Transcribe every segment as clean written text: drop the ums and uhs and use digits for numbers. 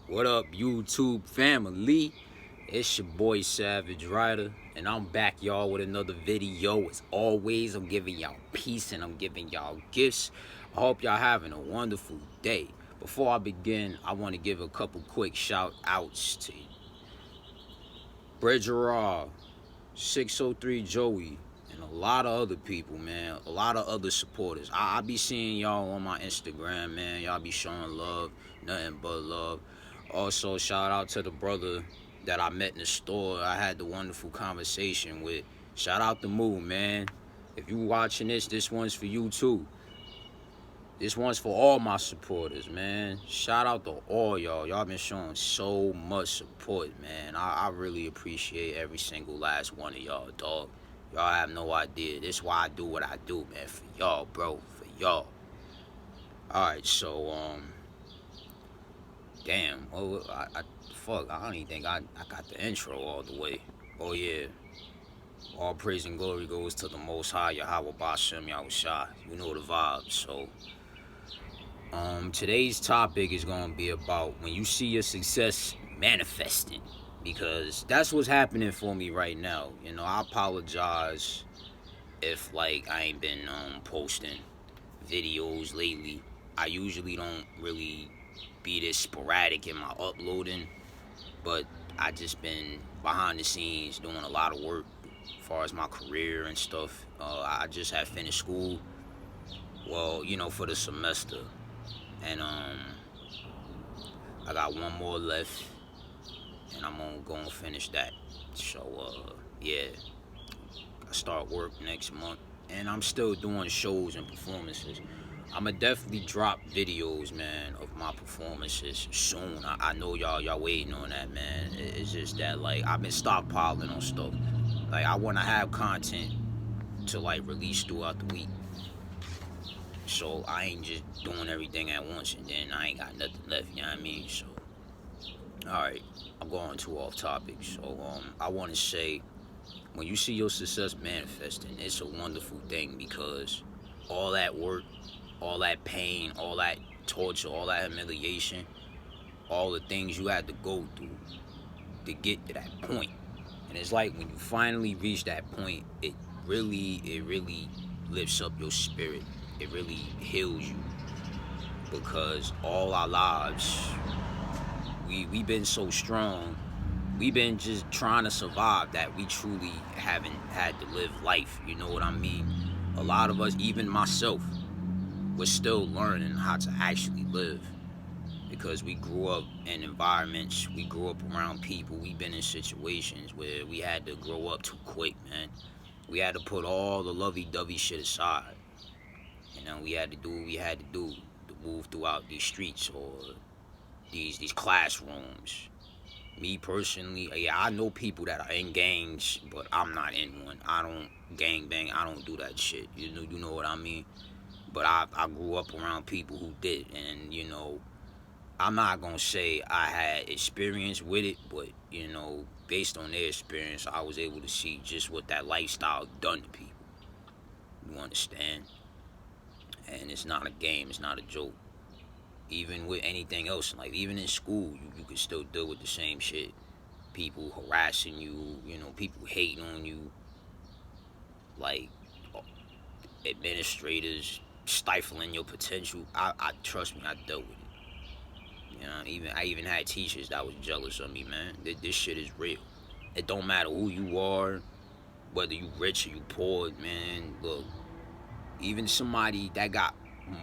What up, YouTube family? It's your boy Savage Rider, and I'm back, y'all, with another video. As always, I'm giving y'all peace and I'm giving y'all gifts. I hope y'all having a wonderful day. Before I begin, I want to give a couple quick shout outs to Bridger, 603 Joey, and a lot of other people, man. A lot of other supporters. I be seeing y'all on my Instagram, man. Y'all be showing love, nothing but love. Also, shout out to the brother that I met in the store. I had the wonderful conversation with. Shout out to Moo, man. If you watching this one's for you too. This one's for all my supporters, man. Shout out to all y'all. Y'all been showing so much support, man. I really appreciate every single last one of y'all, dog. Y'all have no idea. This is why I do what I do, man. For y'all, bro. For y'all. Alright, so, damn. Fuck, I don't even think I got the intro all the way. Oh, yeah. All praise and glory goes to the Most High, Yahweh Bashem Yahushua. You know the vibe, so... Today's topic is gonna be about when you see your success manifesting, because that's what's happening for me right now. You know, I apologize if like I ain't been posting videos lately. I usually don't really be this sporadic in my uploading, but I just been behind the scenes doing a lot of work as far as my career and stuff. I just have finished school, well, you know, for the semester. And I got one more left, and I'm gonna go and finish that. So yeah, I start work next month, and I'm still doing shows and performances. I'ma definitely drop videos, man, of my performances soon. I know y'all waiting on that, man. It's just that like I've been stockpiling on stuff. Like I wanna have content to like release throughout the week. So I ain't just doing everything at once and then I ain't got nothing left, you know what I mean? So, alright, I'm going too off topic. So, I want to say, when you see your success manifesting, it's a wonderful thing, because all that work, all that pain, all that torture, all that humiliation, all the things you had to go through to get to that point. And it's like when you finally reach that point, it really lifts up your spirit. It really heals you, because all our lives we've been so strong. We've been just trying to survive that we truly haven't had to live life. You know what I mean? A lot of us, even myself, we're still learning how to actually live, because we grew up in environments, we grew up around people, we've been in situations where we had to grow up too quick, man. We had to put all the lovey-dovey shit aside. You know, we had to do what we had to do to move throughout these streets or these classrooms. Me personally, yeah, I know people that are in gangs, but I'm not in one. I don't gang bang. I don't do that shit. You know what I mean? But I grew up around people who did, and you know, I'm not gonna say I had experience with it, but you know, based on their experience, I was able to see just what that lifestyle done to people. You understand? And it's not a game. It's not a joke. Even with anything else, like even in school, you could still deal with the same shit. People harassing you, you know, people hating on you, like administrators stifling your potential. I trust me, I dealt with it. You know, I even had teachers that was jealous of me, man. This shit is real. It don't matter who you are, whether you rich or you poor, man. Look, even somebody that got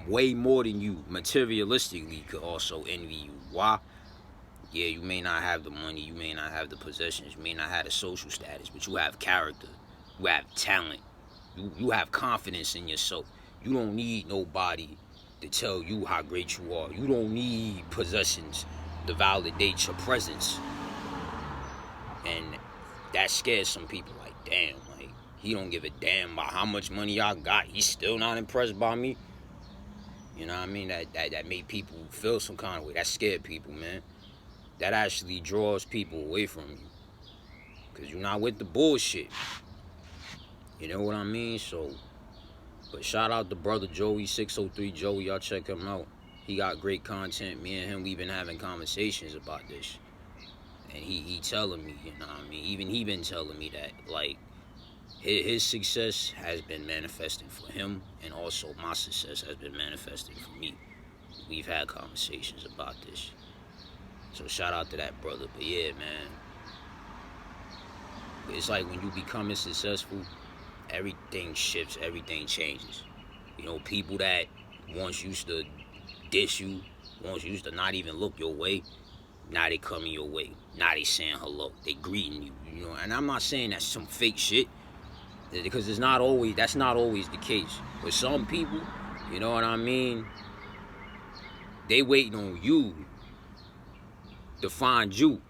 way more than you materialistically could also envy you. Why? Yeah, you may not have the money, you may not have the possessions, you may not have the social status, but you have character, you have talent, you have confidence in yourself. You don't need nobody to tell you how great you are. You don't need possessions to validate your presence. And that scares some people. Like, damn, like he don't give a damn about how much money I got. He's still not impressed by me. You know what I mean? That made people feel some kind of way. That scared people, man. That actually draws people away from you, because you're not with the bullshit. You know what I mean? So, but shout out to brother Joey, 603 Joey. Y'all check him out. He got great content. Me and him, we've been having conversations about this. And he telling me, you know what I mean? Even he been telling me that, like, his success has been manifesting for him, and also my success has been manifesting for me. We've had conversations about this. So shout out to that brother. But yeah, man, it's like when you becoming successful, everything shifts, everything changes. You know, people that once used to diss you, once used to not even look your way, now they coming your way. Now they saying hello. They greeting you. You know, and I'm not saying that's some fake shit, because that's not always the case. But some people, you know what I mean, they waiting on you to find you.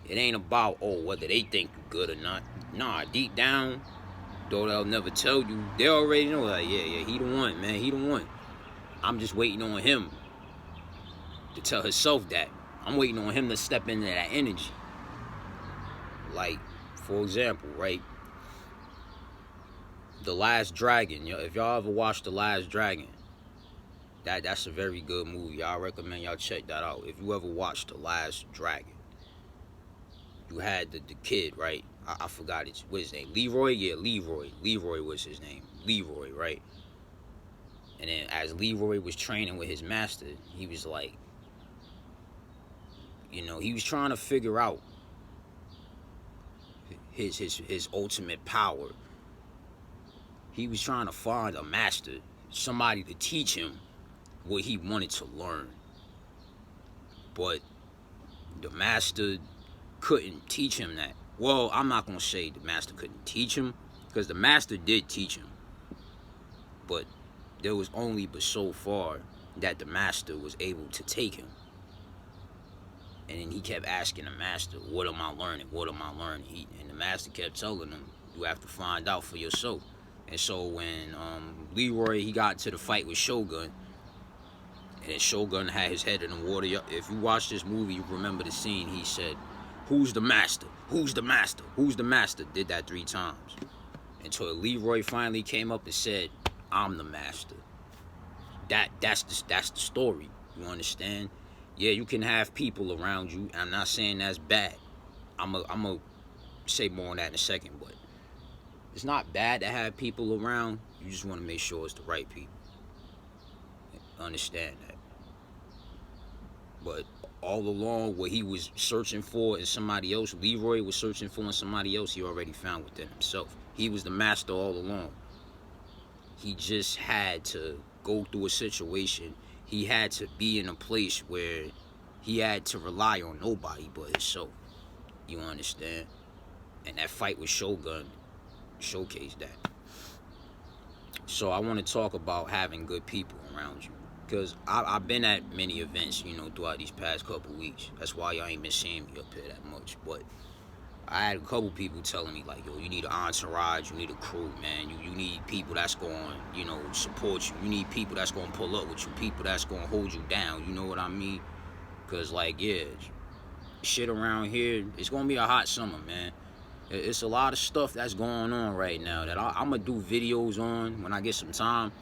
It ain't about, oh, whether they think you good or not. Nah, deep down, though they'll never tell you, they already know, like, yeah, he the one, man, he the one. I'm just waiting on him to tell himself that. I'm waiting on him to step into that energy. Like, for example, right? The Last Dragon. If y'all ever watched The Last Dragon, that's a very good movie. I recommend y'all check that out. If you ever watched The Last Dragon, you had the kid, right? I forgot what his name. Leroy? Yeah, Leroy. Leroy was his name. Leroy, right? And then as Leroy was training with his master, he was like, you know, he was trying to figure out his ultimate power. He was trying to find a master, somebody to teach him what he wanted to learn. But the master couldn't teach him that. Well, I'm not going to say the master couldn't teach him, because the master did teach him. But there was only but so far that the master was able to take him. And then he kept asking the master, what am I learning? What am I learning? And the master kept telling him, you have to find out for yourself. And so when Leroy, he got into the fight with Shogun, and then Shogun had his head in the water. If you watch this movie, you remember the scene. He said, who's the master? Who's the master? Who's the master? Did that 3 times. Until Leroy finally came up and said, I'm the master. That's the story. You understand? Yeah, you can have people around you. I'm not saying that's bad. I'm gonna say more on that in a second, but it's not bad to have people around. You just want to make sure it's the right people. Understand that. But all along, what he was searching for in somebody else, Leroy was searching for in somebody else, he already found within himself. He was the master all along. He just had to go through a situation. He had to be in a place where he had to rely on nobody but himself. You understand? And that fight with Shogun showcased that. So I want to talk about having good people around you. Because I've been at many events, you know, throughout these past couple weeks. That's why y'all ain't been seeing me up here that much. But I had a couple people telling me, like, yo, you need an entourage, you need a crew, man. You need people that's going to, you know, support you. You need people that's going to pull up with you, people that's going to hold you down. You know what I mean? Because, like, yeah, shit around here, it's going to be a hot summer, man. It's a lot of stuff that's going on right now that I'm going to do videos on when I get some time.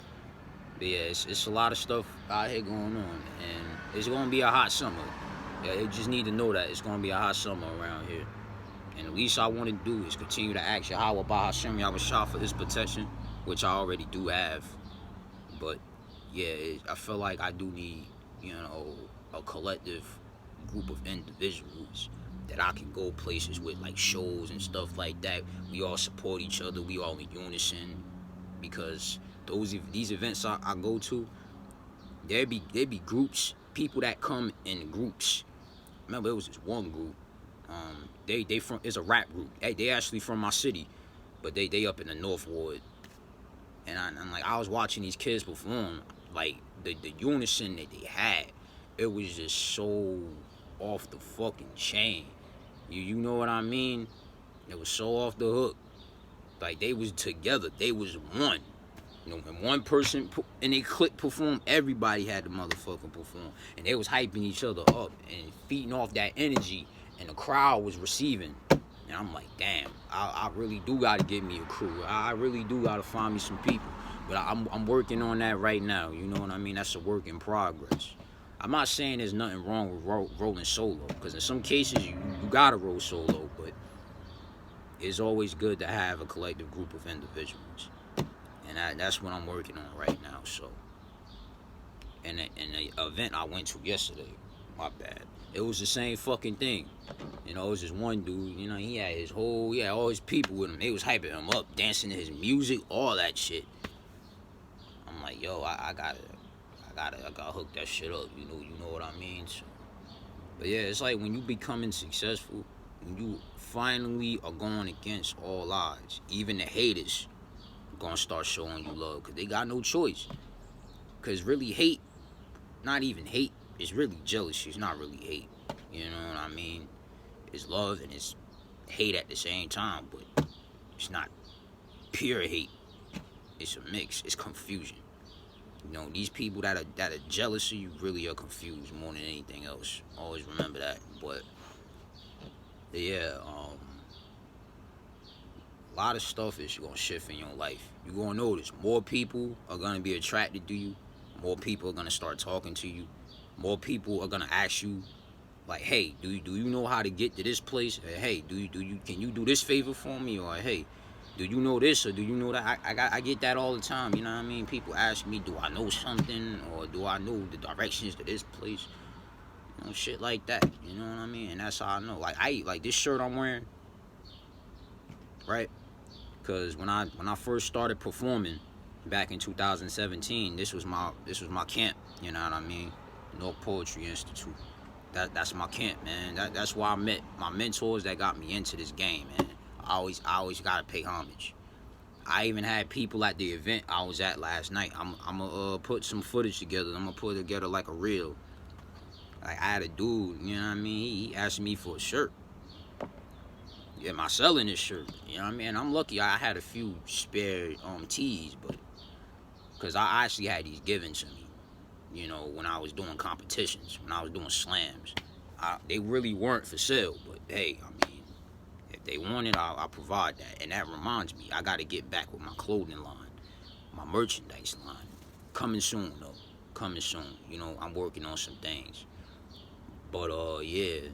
But yeah, it's a lot of stuff out here going on, and it's going to be a hot summer. Yeah, you just need to know that it's going to be a hot summer around here. And the least I want to do is continue to ask Yahweh Bah Hashem Yahushua for his protection, which I already do have. But yeah, I feel like I do need, you know, a collective group of individuals that I can go places with, like shows and stuff like that. We all support each other. We all in unison, because these events I go to, there be groups, people that come in groups. Remember, it was this one group. They from, it's a rap group. They actually from my city, but they up in the North Ward. And I'm like, I was watching these kids perform, like the unison that they had, it was just so off the fucking chain. You know what I mean? It was so off the hook. Like, they was together. They was one. You know, when one person and they click perform, everybody had to motherfucking perform. And they was hyping each other up and feeding off that energy, and the crowd was receiving. And I'm like, damn, I really do gotta get me a crew. I really do gotta find me some people. But I'm working on that right now. You know what I mean? That's a work in progress. I'm not saying there's nothing wrong with rolling solo, because in some cases you gotta roll solo, but it's always good to have a collective group of individuals, and that's what I'm working on right now. So, and the event I went to yesterday, my bad, it was the same fucking thing. You know, it was this one dude, you know, he had all his people with him. They was hyping him up, dancing to his music, all that shit. I'm like, yo, I gotta hook that shit up. You know what I mean? So, but yeah, it's like when you becoming successful, when you finally are going against all odds, even the haters are gonna start showing you love, because they got no choice. Because really hate, not even hate, it's really jealousy. It's not really hate. You know what I mean? It's love and it's hate at the same time, but it's not pure hate. It's a mix. It's confusion. You know, these people that are jealous of you really are confused more than anything else. Always remember that. But yeah, a lot of stuff is gonna shift in your life. You're gonna notice more people are gonna be attracted to you. More people are gonna start talking to you. More people are gonna ask you, like, hey, do you know how to get to this place? Or, hey, can you do this favor for me? Or hey, do you know this or do you know that? I get that all the time. You know what I mean? People ask me, do I know something, or do I know the directions to this place? You know, shit like that. You know what I mean? And that's how I know. Like this shirt I'm wearing, right? Because when I first started performing back in 2017, this was my camp. You know what I mean? North Poetry Institute. That's my camp, man. That's why I met my mentors that got me into this game, man. I always gotta pay homage. I even had people at the event I was at last night. I'm gonna put some footage together. I'm gonna put together like a reel. Like, I had a dude, you know what I mean? He asked me for a shirt. Yeah, am I selling this shirt? You know what I mean? I'm lucky I had a few spare tees, but because I actually had these given to me. You know, when I was doing competitions, when I was doing slams, they really weren't for sale. But hey, I mean, if they want it, I'll provide that. And that reminds me, I got to get back with my clothing line, my merchandise line. Coming soon, though. Coming soon. You know, I'm working on some things. But yeah,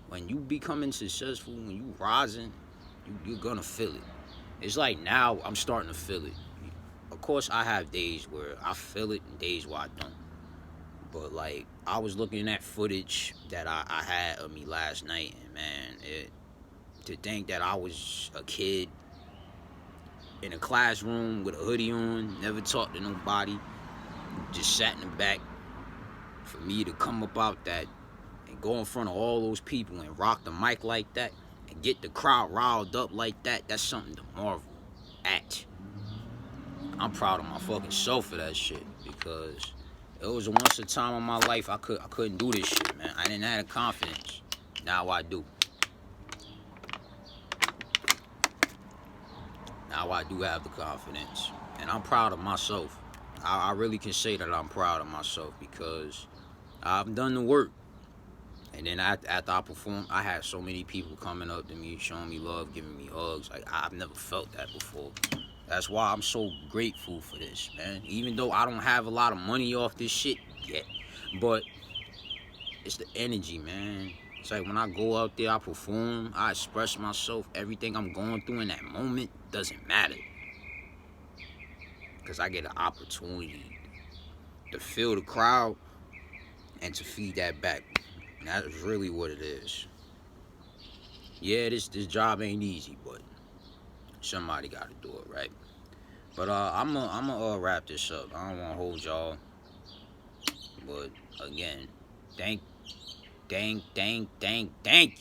when you becoming successful, when you rising, you're gonna feel it. It's like now I'm starting to feel it. Of course, I have days where I feel it and days where I don't. But like, I was looking at footage that I had of me last night, and man, to think that I was a kid in a classroom with a hoodie on, never talked to nobody, just sat in the back, for me to come up out that and go in front of all those people and rock the mic like that and get the crowd riled up like that, that's something to marvel at. I'm proud of my fucking self for that shit, because it was once a time in my life I couldn't do this shit, man. I didn't have the confidence. Now I do. Now I do have the confidence. And I'm proud of myself. I really can say that I'm proud of myself, because I've done the work. And then after I performed, I had so many people coming up to me, showing me love, giving me hugs. Like, I've never felt that before. That's why I'm so grateful for this, man. Even though I don't have a lot of money off this shit yet. But it's the energy, man. It's like when I go out there, I perform, I express myself. Everything I'm going through in that moment doesn't matter. Because I get an opportunity to feel the crowd and to feed that back. And that's really what it is. Yeah, this job ain't easy, but somebody got to do it, right? But I'm gonna wrap this up. I don't want to hold y'all. But again, thank you to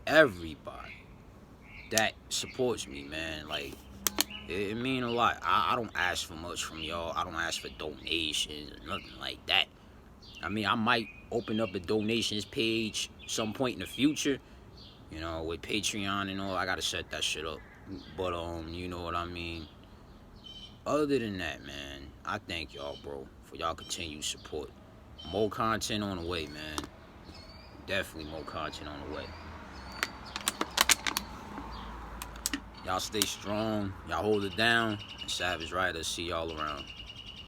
everybody that supports me, man. Like, it mean a lot. I don't ask for much from y'all. I don't ask for donations or nothing like that. I mean, I might open up a donations page some point in the future, you know, with Patreon and all. I gotta set that shit up. But you know what I mean. Other than that, man, I thank y'all, bro, for y'all continued support. More content on the way, man. Definitely more content on the way. Y'all stay strong. Y'all hold it down. And Savage Rider, see y'all around.